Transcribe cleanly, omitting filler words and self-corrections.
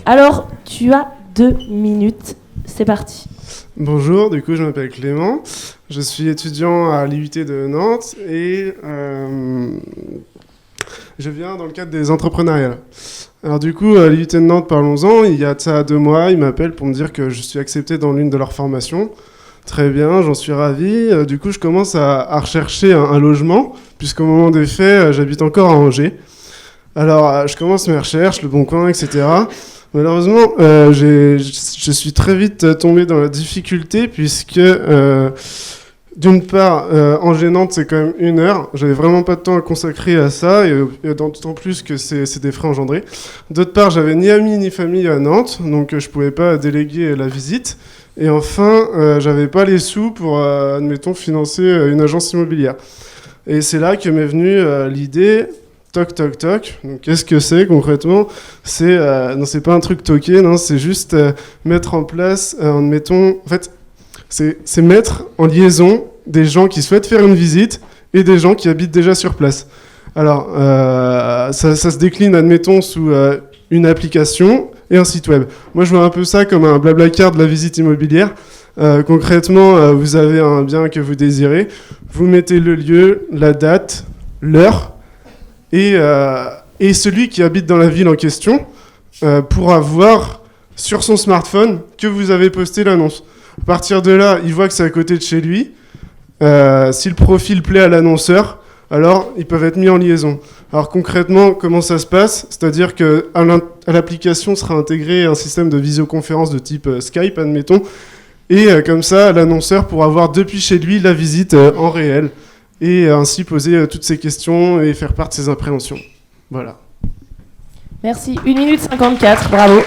Alors, tu as 2 minutes. C'est parti. Bonjour, du coup je m'appelle Clément, je suis étudiant à l'IUT de Nantes et je viens dans le cadre des entrepreneuriats. Alors du coup, à l'IUT de Nantes, parlons-en, il y a de ça 2 mois, ils m'appellent pour me dire que je suis accepté dans l'une de leurs formations. Très bien, j'en suis ravi. Du coup, je commence à rechercher un logement, puisqu'au moment des faits, j'habite encore à Angers. Alors, je commence mes recherches, Le Bon Coin, etc. Malheureusement, je suis très vite tombé dans la difficulté puisque, d'une part, Angers-Nantes, c'est quand même 1 heure. J'avais vraiment pas de temps à consacrer à ça, et d'autant plus que c'est des frais engendrés. D'autre part, j'avais ni amis ni famille à Nantes, donc je pouvais pas déléguer la visite. Et enfin, j'avais pas les sous pour, admettons, financer une agence immobilière. Et c'est là que m'est venue l'idée... Toc, toc, toc. Donc, qu'est-ce que c'est concrètement ? Non, c'est pas un truc toqué, non, c'est juste mettre en place, admettons, en fait, c'est mettre en liaison des gens qui souhaitent faire une visite et des gens qui habitent déjà sur place. Alors, ça se décline, admettons, sous une application et un site web. Moi, je vois un peu ça comme un Blablacar de la visite immobilière. Concrètement, vous avez un bien que vous désirez, vous mettez le lieu, la date, l'heure, et celui qui habite dans la ville en question pourra voir sur son smartphone que vous avez posté l'annonce. À partir de là, il voit que c'est à côté de chez lui. Si le profil plaît à l'annonceur, alors ils peuvent être mis en liaison. Alors concrètement, comment ça se passe ? C'est-à-dire qu'à l'application sera intégré un système de visioconférence de type Skype, admettons, et comme ça, l'annonceur pourra voir depuis chez lui la visite en réel, et ainsi poser toutes ses questions et faire part de ses appréhensions. Voilà. Merci. 1 minute 54, bravo.